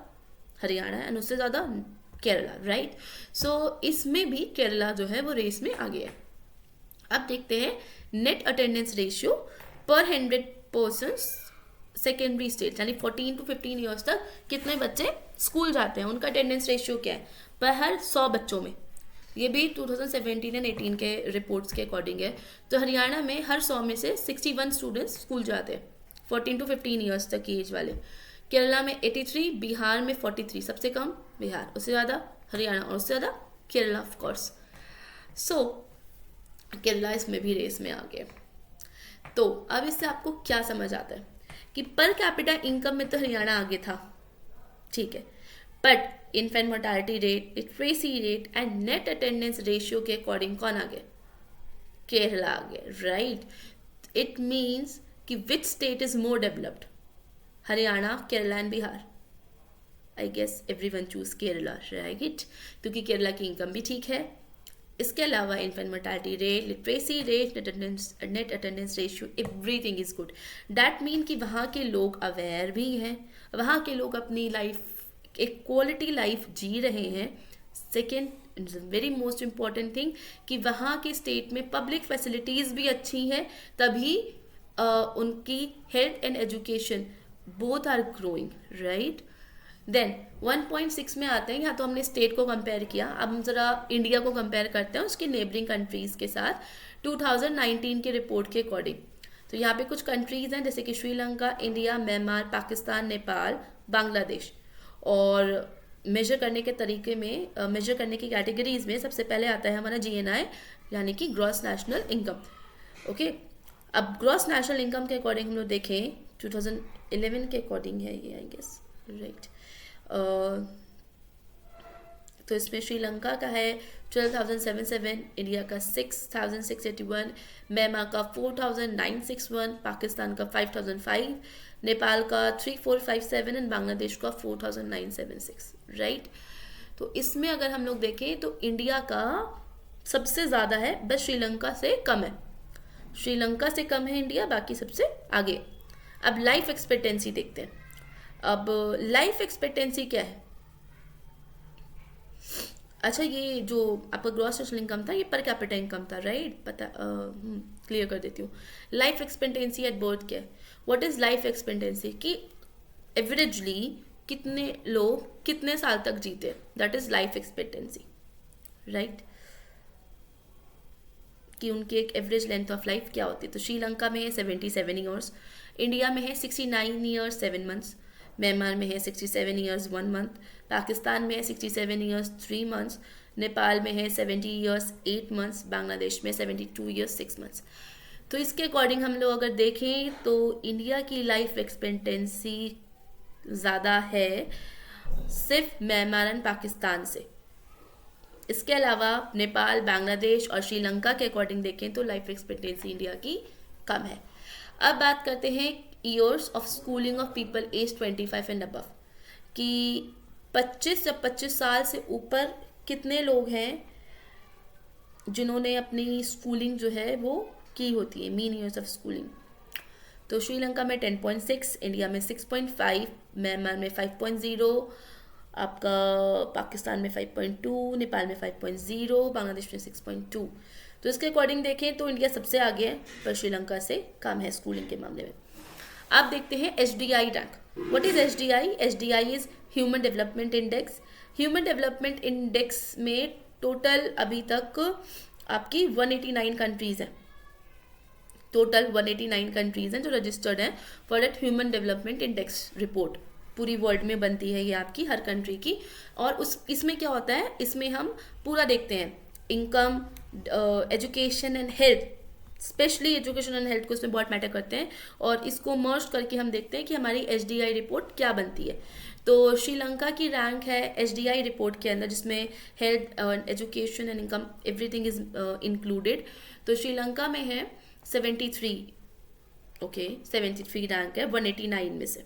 हरियाणा एंड उससे ज़्यादा केरला, राइट। सो इसमें भी केरला जो है वो रेस में आगे है। अब देखते हैं नेट अटेंडेंस रेशियो पर 100 पर्सन्स सेकेंडरी स्टेट, यानी 14 to 15 ईयर्स तक कितने बच्चे स्कूल जाते हैं, उनका अटेंडेंस रेशियो क्या है पर हर 100 बच्चों में। ये भी 2017 एंड 18 के रिपोर्ट्स के अकॉर्डिंग है। तो हरियाणा में हर 100 में से 61 स्टूडेंट्स स्कूल जाते हैं 14 to 15 ईयर्स तक की एज वाले। केरला में 83, बिहार में 43, सबसे कम बिहार, उससे ज़्यादा हरियाणा और उससे ज़्यादा केरला ऑफ कोर्स। सो केरला इसमें भी रेस में आ गया। तो अब इससे आपको क्या समझ आता है कि पर कैपिटा इनकम में तो हरियाणा आगे था, ठीक है, but infant mortality rate, literacy rate and net attendance ratio के अकॉर्डिंग कौन आ गया, केरला आ गया, राइट। इट मीन्स कि which state is more developed, Haryana, Kerala and Bihar. I guess everyone choose Kerala, right, क्योंकि केरला की इनकम भी ठीक है। इसके अलावा infant mortality rate, literacy rate, net attendance ratio, everything is good. That mean कि वहाँ के लोग अवेयर भी हैं, वहाँ के लोग अपनी लाइफ एक क्वालिटी लाइफ जी रहे हैं। Second very most important thing कि वहाँ के स्टेट में पब्लिक फैसिलिटीज़ भी अच्छी हैं, तभी उनकी health and education both are growing, right. Then 1.6 में आते हैं, यहाँ तो हमने स्टेट को कंपेयर किया, अब हम ज़रा इंडिया को कंपेयर करते हैं उसके नेबरिंग कंट्रीज़ के साथ 2019 के रिपोर्ट के अकॉर्डिंग। तो यहाँ पे कुछ कंट्रीज़ हैं जैसे कि श्रीलंका, इंडिया, म्यांमार, पाकिस्तान, नेपाल, बांग्लादेश। और मेजर करने के तरीके में, मेजर करने की कैटेगरीज में सबसे पहले आता है हमारा GNI, यानी कि ग्रॉस नेशनल इनकम, ओके। अब ग्रॉस नेशनल इनकम के अकॉर्डिंग हम लोग देखें 2011 के अकॉर्डिंग है ये, आई गेस, राइट। तो इसमें श्रीलंका का है 12,707, इंडिया का 6,681, म्यांमार का 4,961, पाकिस्तान का 5,005, नेपाल का 3,457 एंड बांग्लादेश का 4,976, राइट। तो इसमें अगर हम लोग देखें तो इंडिया का सबसे ज़्यादा है, बस श्रीलंका से कम है। श्रीलंका से कम है इंडिया, बाकी सबसे आगे। अब लाइफ एक्सपेक्टेंसी देखते हैं। अब लाइफ एक्सपेक्टेंसी क्या है, अच्छा ये जो आपका ग्रॉस नेशनल इनकम था ये पर कैपिटा इनकम था, राइट, पता क्लियर कर देती हूँ। लाइफ एक्सपेक्टेंसी एट बर्थ क्या है, व्हाट इज लाइफ एक्सपेक्टेंसी, कि एवरेजली कितने लोग कितने साल तक जीते, that is life expectancy, right, कि उनकी एक एवरेज लेंथ ऑफ लाइफ क्या होती है। तो श्रीलंका में है 77 ईयर्स, इंडिया में है 69 ईयर्स 7 मंथ्स, म्यांमार में है 67 ईयर्स 1 मंथ, पाकिस्तान में है 67 ईयर्स 3 मंथ्स, नेपाल में है 70 ईयर्स 8 मंथ्स, बांग्लादेश में 72 ईयर्स 6 मंथ्स। तो इसके अकॉर्डिंग हम लोग अगर देखें तो इंडिया की लाइफ एक्सपेक्टेंसी ज़्यादा है सिर्फ म्यांमार एंड पाकिस्तान से। इसके अलावा नेपाल, बांग्लादेश और श्रीलंका के अकॉर्डिंग देखें तो लाइफ एक्सपेक्टेंसी इंडिया की कम है। अब बात करते हैं years of schooling of people age 25 and above, कि 25 या 25 साल से ऊपर कितने लोग हैं जिन्होंने अपनी स्कूलिंग जो है वो की होती है, मीन ईयर्स ऑफ स्कूलिंग। तो श्रीलंका में 10.6, इंडिया में 6.5, म्यांमार में 5.0, आपका पाकिस्तान में 5.2, नेपाल में 5.0, बांग्लादेश में 6.2। तो इसके अकॉर्डिंग देखें तो इंडिया सबसे आगे है, पर श्रीलंका से कम है स्कूलिंग के मामले में। आप देखते हैं HDI rank. What is HDI? HDI is human development index. Human development index में टोटल अभी तक आपकी 189 कंट्रीज हैं, टोटल 189 कंट्रीज हैं जो रजिस्टर्ड हैं for that human development index report. पूरी वर्ल्ड में बनती है ये आपकी हर कंट्री की। और इसमें क्या होता है, इसमें हम पूरा देखते हैं, income, education and health, specially education and health को इसमें बहुत मैटर करते हैं, और इसको मर्ज करके हम देखते हैं कि हमारी HDI रिपोर्ट क्या बनती है। तो श्रीलंका की रैंक है HDI रिपोर्ट के अंदर, जिसमें health, education and income everything is included. तो श्रीलंका में है 73, ओके 73 रैंक है 189 में से।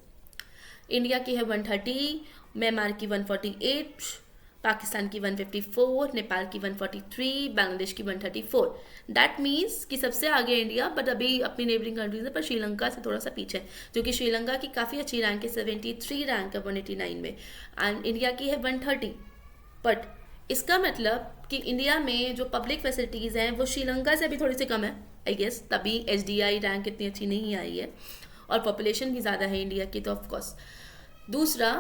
इंडिया की है 130, म्यांमार की 148, पाकिस्तान की 154, नेपाल की 143, बांग्लादेश की 134। दैट मीन्स कि सबसे आगे इंडिया, बट अभी अपनी नेबरिंग कंट्रीज है, पर श्रीलंका से थोड़ा सा पीछे है, जो कि श्रीलंका की काफ़ी अच्छी रैंक है, 73 रैंक है 189 में, एंड इंडिया की है 130। बट इसका मतलब कि इंडिया में जो पब्लिक फैसिलिटीज़ हैं वो श्रीलंका से भी थोड़ी सी कम है आई गेस, तभी HDI रैंक इतनी अच्छी नहीं आई है, और पॉपुलेशन भी ज़्यादा है इंडिया की, तो ऑफकोर्स। दूसरा,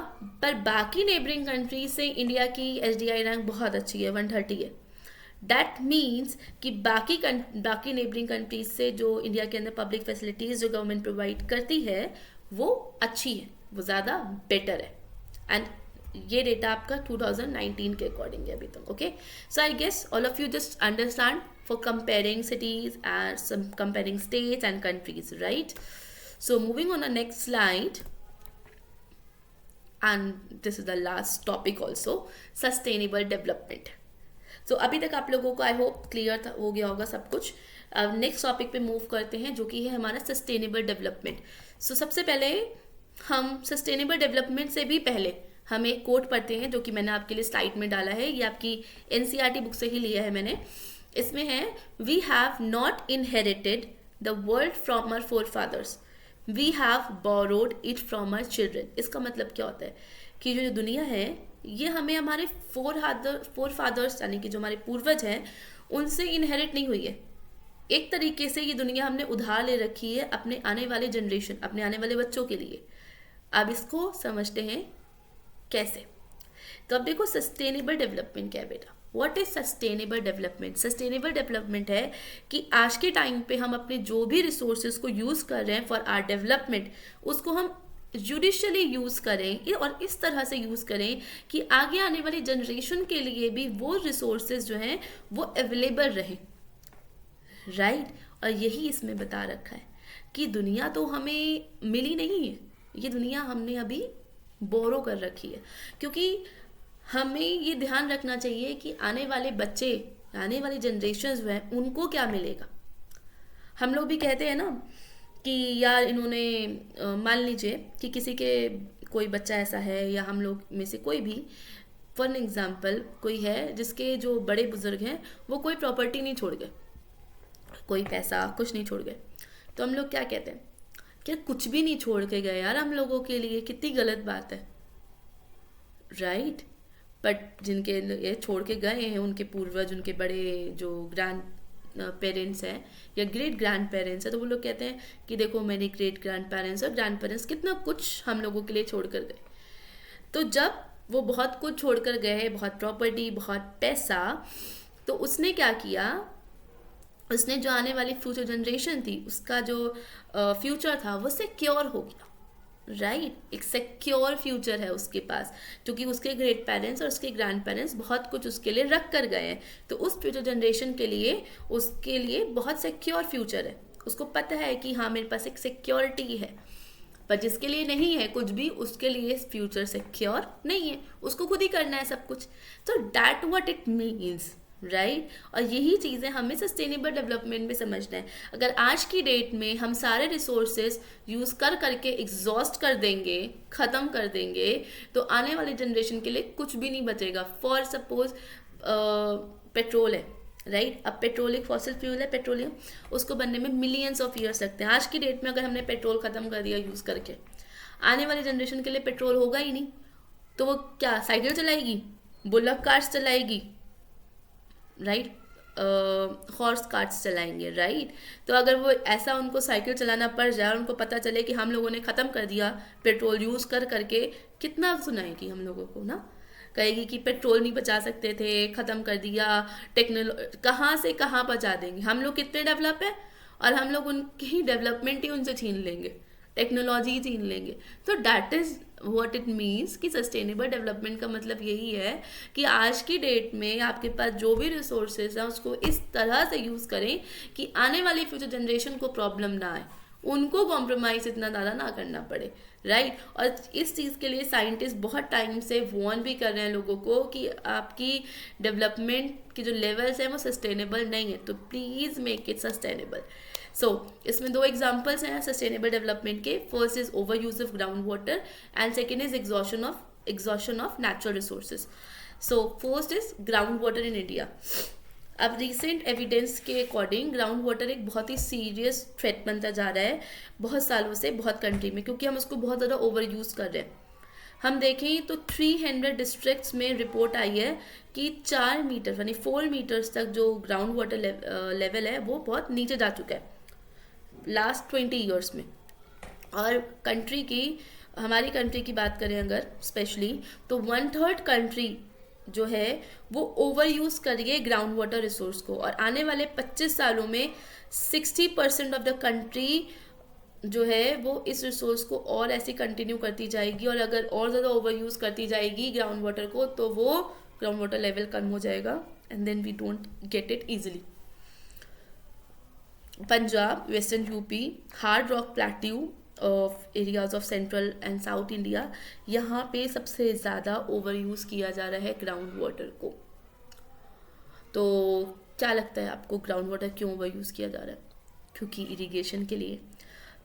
पर बाकी नेबरिंग कंट्री से इंडिया की HDI रैंक बहुत अच्छी है, 130 है। दैट मीन्स कि बाकी नेबरिंग कंट्रीज से जो इंडिया के अंदर पब्लिक फैसिलिटीज़ जो गवर्नमेंट प्रोवाइड करती है वो अच्छी है, वो ज़्यादा बेटर है। एंड ये डेटा आपका 2019 के अकॉर्डिंग है अभी तक, okay. So I guess all of you just understand for comparing cities and comparing states and countries, right? So moving on the next slide, and this is the last topic also, sustainable development. So अभी तक आप लोगों को I hope clear हो गया होगा सब कुछ। अब नेक्स्ट टॉपिक पे मूव करते हैं, जो कि है हमारा सस्टेनेबल डेवलपमेंट। सो सबसे पहले हम सस्टेनेबल डेवलपमेंट से भी पहले हम एक कोट पढ़ते हैं, जो कि मैंने आपके लिए स्लाइड में डाला है, ये आपकी NCERT बुक से ही लिया है मैंने। इसमें है, we have not inherited the world from our forefathers, we have borrowed it from our children. इसका मतलब क्या होता है कि जो दुनिया है ये हमें हमारे फोरफादर्स यानी कि जो हमारे पूर्वज हैं उनसे इनहेरिट नहीं हुई है। एक तरीके से ये दुनिया हमने उधार ले रखी है अपने आने वाले जनरेशन, अपने आने वाले बच्चों के लिए। अब इसको समझते हैं कैसे। तो अब देखो, सस्टेनेबल डेवलपमेंट क्या है बेटा? What is sustainable development? Sustainable development है कि आज के टाइम पे हम अपने जो भी रिसोर्सेज को यूज़ कर रहे हैं फॉर आर डेवलपमेंट, उसको हम जुडिशली यूज़ करें और इस तरह से यूज़ करें कि आगे आने वाली जनरेशन के लिए भी वो रिसोर्सेज जो हैं वो अवेलेबल रहें, राइट? और यही इसमें बता रखा है कि दुनिया तो हमें मिली नहीं है, ये दुनिया हमने अभी बोरो कर रखी है, क्योंकि हमें ये ध्यान रखना चाहिए कि आने वाले बच्चे, आने वाली जनरेशन जो है उनको क्या मिलेगा। हम लोग भी कहते हैं ना कि यार इन्होंने मान लीजिए कि किसी के कोई बच्चा ऐसा है, या हम लोग में से कोई भी, फॉर एग्जाम्पल कोई है जिसके जो बड़े बुजुर्ग हैं वो कोई प्रॉपर्टी नहीं छोड़ गए, कोई पैसा कुछ नहीं छोड़ गए, तो हम लोग क्या कहते हैं, क्या कुछ भी नहीं छोड़ के गए यार हम लोगों के लिए, कितनी गलत बात है, राइट? बट जिनके ये छोड़ के गए हैं उनके पूर्वज, उनके बड़े जो ग्रैंड पेरेंट्स हैं या ग्रेट ग्रैंड पेरेंट्स हैं, तो वो लोग कहते हैं कि देखो मेरे ग्रेट ग्रैंड पेरेंट्स और ग्रैंड पेरेंट्स कितना कुछ हम लोगों के लिए छोड़ कर गए। तो जब वो बहुत कुछ छोड़ कर गए, बहुत प्रॉपर्टी, बहुत पैसा, तो उसने क्या किया, उसने जो आने वाली फ्यूचर जनरेशन थी उसका जो फ्यूचर था वो सिक्योर हो गया, राइट? एक सिक्योर फ्यूचर है उसके पास, क्योंकि उसके ग्रेट पेरेंट्स और उसके ग्रैंड पेरेंट्स बहुत कुछ उसके लिए रख कर गए हैं। तो उस फ्यूचर जनरेशन के लिए, उसके लिए बहुत सिक्योर फ्यूचर है, उसको पता है कि हाँ मेरे पास एक सिक्योरिटी है। पर जिसके लिए नहीं है कुछ भी, उसके लिए फ्यूचर सिक्योर नहीं है, उसको खुद ही करना है सब कुछ। तो that what it means, right? और यही चीज़ें हमें सस्टेनेबल डेवलपमेंट में समझना है। अगर आज की डेट में हम सारे रिसोर्सेज यूज़ कर करके एग्जॉस्ट कर देंगे, ख़त्म कर देंगे, तो आने वाली जनरेशन के लिए कुछ भी नहीं बचेगा। फॉर सपोज पेट्रोल है, राइट? अब पेट्रोल एक फॉसिल फ्यूल है, पेट्रोलियम, उसको बनने में मिलियंस ऑफ ईयर्स लगते हैं। आज की डेट में अगर हमने पेट्रोल ख़त्म कर दिया यूज़ करके, आने वाली जनरेशन के लिए पेट्रोल होगा ही नहीं, तो वो क्या साइकिल चलाएगी, बुलक कार्स चलाएगी, राइट? हॉर्स कार्ट्स चलाएंगे, राइट? तो अगर वो ऐसा उनको साइकिल चलाना पड़ जाए और उनको पता चले कि हम लोगों ने ख़त्म कर दिया पेट्रोल यूज़ कर करके, कितना सुनाएगी हम लोगों को ना, कहेगी कि पेट्रोल नहीं बचा सकते थे, ख़त्म कर दिया, कहाँ से कहाँ पहुँचा देंगे। हम लोग कितने डेवलप हैं और हम लोग उनकी डेवलपमेंट ही उनसे छीन लेंगे, टेक्नोलॉजी ही छीन लेंगे। तो that is what it means कि सस्टेनेबल डेवलपमेंट का मतलब यही है कि आज की डेट में आपके पास जो भी रिसोर्सेज हैं उसको इस तरह से यूज़ करें कि आने वाली फ्यूचर जनरेशन को प्रॉब्लम ना आए, उनको कॉम्प्रोमाइज़ इतना ज़्यादा ना करना पड़े, राइट। और इस चीज़ के लिए साइंटिस्ट बहुत टाइम से वॉर्न भी कर रहे हैं लोगों को कि आपकी डेवलपमेंट की जो लेवल्स हैं वो सस्टेनेबल नहीं है, तो प्लीज़ मेक इट सस्टेनेबल। सो इसमें दो एग्जांपल्स हैं सस्टेनेबल डेवलपमेंट के। First is over use of ground water and second is exhaustion of natural resources. So first is ground water in India. अब रिसेंट एविडेंस के according ground water एक बहुत ही serious threat बनता जा रहा है बहुत सालों से बहुत कंट्री में, क्योंकि हम उसको बहुत ज़्यादा ओवर यूज़ कर रहे हैं। हम देखें तो 300 डिस्ट्रिक्ट्स में रिपोर्ट आई है कि 4 मीटर यानी 4 मीटर्स तक जो ग्राउंड वाटर लेवल है वो बहुत नीचे जा चुका है लास्ट 20 ईयर्स में। और हमारी कंट्री की बात करें अगर स्पेशली, तो 1/3 कंट्री जो है वो ओवर यूज़ करिए ग्राउंड वाटर रिसोर्स को, और आने वाले 25 सालों में 60% ऑफ द कंट्री जो है वो इस रिसोर्स को और ऐसे कंटिन्यू करती जाएगी, और अगर और ज़्यादा ओवर यूज़ करती जाएगी ग्राउंड वाटर को तो वो ग्राउंड वाटर लेवल कम हो जाएगा and then we don't get it easily. Punjab, western UP, hard rock plateau of areas of central and south India, यहाँ पे सबसे ज़्यादा ओवर यूज़ किया जा रहा है ग्राउंड वाटर को। तो क्या लगता है आपको ग्राउंड वाटर क्यों ओवर यूज़ किया जा रहा है? क्योंकि इरिगेशन के लिए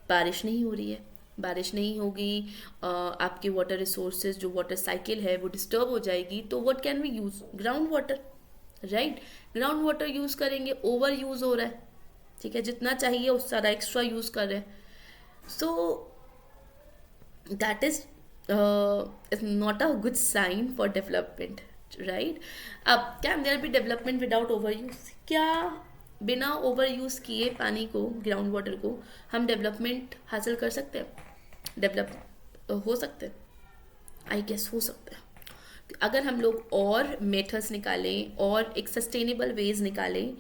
बारिश नहीं हो रही है, बारिश नहीं होगी, आपके वाटर रिसोर्सेज जो वाटर साइकिल है वो डिस्टर्ब हो जाएगी, तो what can we use? Ground water, right. Ground water use करेंगे, ओवर यूज़ हो रहा है, ठीक है, जितना चाहिए उससे ज़्यादा एक्स्ट्रा यूज़ कर रहे हैं। So that is not a good sign for development, right. अब can there be development without over use? क्या बिना ओवर यूज़ किए पानी को, ग्राउंड वाटर को हम डेवलपमेंट हासिल कर सकते हैं? डेवलप हो सकते हैं? आई गेस हो सकता है अगर हम लोग और मेथड्स निकालें और एक सस्टेनेबल वेज निकालें,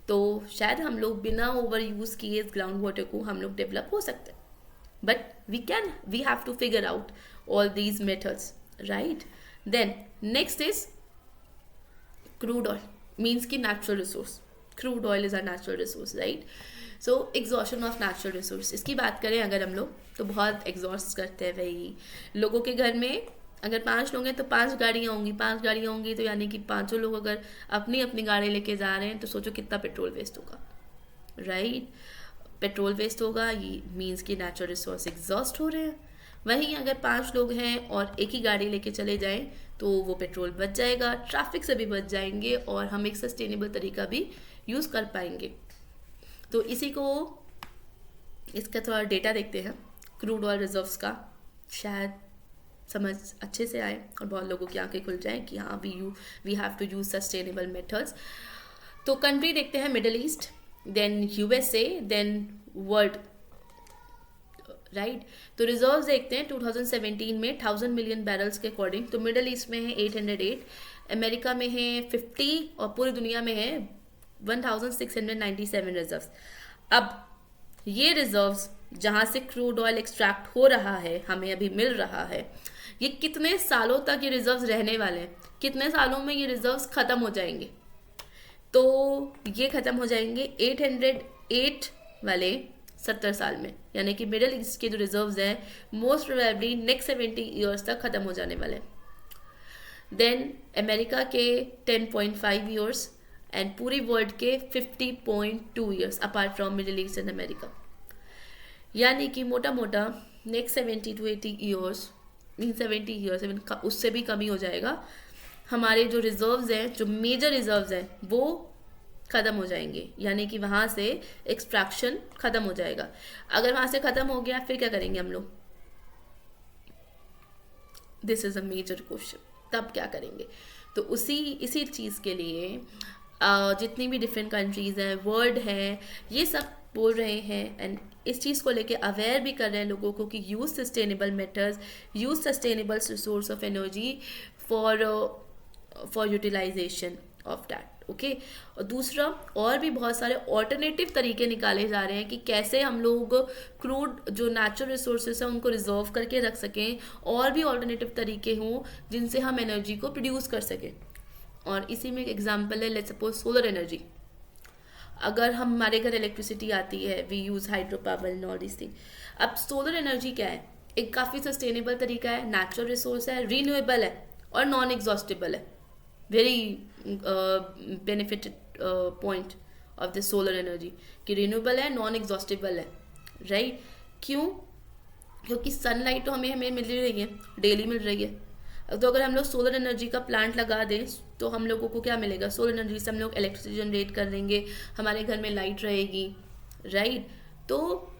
तो शायद हम लोग बिना ओवर यूज़ किए इस ग्राउंड वाटर को हम लोग डेवलप हो सकते हैं। But we have to figure out all these methods, right. Then next is crude oil, means की natural resource. Crude oil is a natural resource, right. So exhaustion of natural resource, इसकी बात करें अगर हम लोग तो बहुत एग्जॉस्ट करते हैं भाई। लोगों के घर में अगर 5 लोग हैं तो 5 गाड़ियाँ होंगी, 5 गाड़ियाँ होंगी तो यानी कि पाँचों लोग अगर अपनी अपनी गाड़ी लेके जा रहे हैं तो सोचो कितना पेट्रोल वेस्ट होगा, राइट। पेट्रोल वेस्ट होगा, ये मीन्स कि नेचुरल रिसोर्स एग्जॉस्ट हो रहे हैं। वहीं अगर 5 लोग हैं और एक ही गाड़ी लेके चले जाएं तो वो पेट्रोल बच जाएगा, ट्रैफिक से भी बच जाएंगे और हम एक सस्टेनेबल तरीका भी यूज़ कर पाएंगे। तो इसी को, इसका थोड़ा डेटा देखते हैं क्रूड ऑयल रिजर्व्स का, शायद समझ अच्छे से आए और बहुत लोगों की आंखें खुल जाएं कि हाँ we have to use sustainable methods. तो कंट्री देखते हैं middle east, then USA, then world, right. तो रिजर्व्स देखते हैं 2017 में 1000 मिलियन बैरल्स के अकॉर्डिंग। तो मिडल ईस्ट में है 808, अमेरिका में है 50 और पूरी दुनिया में है 1697 रिजर्व्स। अब ये रिजर्व्स जहाँ से क्रूड ऑयल एक्सट्रैक्ट हो रहा है, हमें अभी मिल रहा है, ये कितने सालों तक ये रिजर्व्स रहने वाले हैं? कितने सालों में ये रिजर्व्स ख़त्म हो जाएंगे? तो ये ख़त्म हो जाएंगे 808 वाले 70 साल में, यानी कि मिडल ईस्ट के जो रिजर्व्स हैं मोस्ट प्रोबेबली नेक्स्ट 70 ईयर्स तक ख़त्म हो जाने वाले हैं। देन अमेरिका के 10.5 ईयर्स एंड पूरी वर्ल्ड के 50.2 years apart from middle east and America, यानी कि मोटा मोटा next 70 to 80 years, in 70 years उससे भी कम ही हो जाएगा। हमारे जो रिजर्व्स हैं, जो मेजर रिजर्व्स हैं, वो ख़त्म हो जाएंगे, यानी कि वहाँ से एक्सट्रैक्शन ख़त्म हो जाएगा। अगर वहाँ से ख़त्म हो गया फिर क्या करेंगे हम लोग? This is a major question, तब क्या करेंगे? तो इसी चीज़ के लिए जितनी भी डिफरेंट कंट्रीज़ हैं, वर्ल्ड है, ये सब बोल रहे हैं एंड इस चीज़ को लेके अवेयर भी कर रहे हैं लोगों को कि use sustainable methods, use sustainable resource of energy for utilization of that, okay. और दूसरा, और भी बहुत सारे ऑल्टरनेटिव तरीके निकाले जा रहे हैं कि कैसे हम लोग क्रूड जो नेचुरल रिसोर्सेज हैं उनको रिजर्व करके रख सकें, और भी ऑल्टरनेटिव तरीके हों जिनसे हम एनर्जी को प्रोड्यूस कर सकें। और इसी में एक एग्जांपल है, लेट्स सपोज सोलर एनर्जी। अगर हमारे घर इलेक्ट्रिसिटी आती है, we use hydro power and all this thing. अब सोलर एनर्जी क्या है, एक काफ़ी सस्टेनेबल तरीका है, नेचुरल रिसोर्स है, रीन्यूएबल है और नॉन एग्जॉस्टेबल है। Very benefited point of the solar energy कि रिन्यूएबल है, नॉन एग्जॉस्टेबल है, राइट? क्यों? क्योंकि सनलाइट तो हमें हमें मिल रही है, डेली मिल रही है। तो अगर हम लोग सोलर एनर्जी का प्लांट लगा दें तो हम लोगों को क्या मिलेगा? सोलर एनर्जी से हम लोग इलेक्ट्रिसिटी जनरेट कर देंगे, हमारे घर में लाइट रहेगी, राइट? तो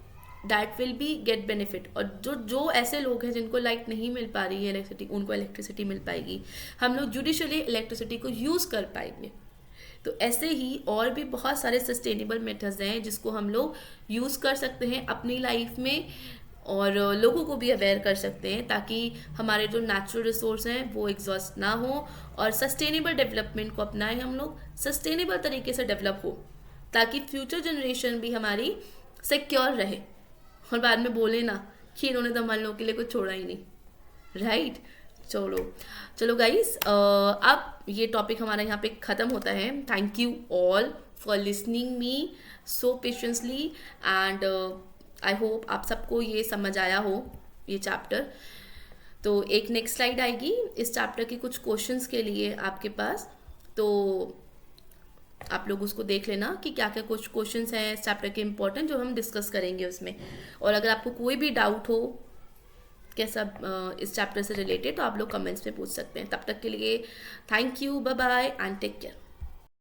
that will be get benefit. और जो जो ऐसे लोग हैं जिनको लाइट नहीं मिल पा रही है इलेक्ट्रिसिटी, उनको इलेक्ट्रिसिटी मिल पाएगी, हम लोग जुडिशली इलेक्ट्रिसिटी को यूज़ कर पाएंगे। तो ऐसे ही और भी बहुत सारे सस्टेनेबल मेथड्स हैं जिसको हम लोग यूज़ कर सकते हैं अपनी लाइफ में, और लोगों को भी अवेयर कर सकते हैं ताकि हमारे जो नेचुरल रिसोर्स हैं वो एग्जॉस्ट ना हो, और सस्टेनेबल डेवलपमेंट को अपनाएं हम लोग, सस्टेनेबल तरीके से डेवलप हो ताकि फ्यूचर जनरेशन भी हमारी सिक्योर रहे, और बाद में बोले ना कि इन्होंने तो हमारे लोगों के लिए कुछ छोड़ा ही नहीं, राइट? चलो चलो गाइस, अब ये टॉपिक हमारा यहाँ पे ख़त्म होता है। Thank you all for listening me so patiently, and I hope आप सबको ये समझ आया हो ये चैप्टर। तो एक नेक्स्ट स्लाइड आएगी इस चैप्टर के कुछ क्वेश्चंस के लिए आपके पास, तो आप लोग उसको देख लेना कि क्या क्या कुछ क्वेश्चंस हैं इस चैप्टर के इम्पोर्टेंट जो हम डिस्कस करेंगे उसमें। और अगर आपको कोई भी डाउट हो कैसा इस चैप्टर से रिलेटेड तो आप लोग कमेंट्स में पूछ सकते हैं। तब तक के लिए thank you, bye bye and take care.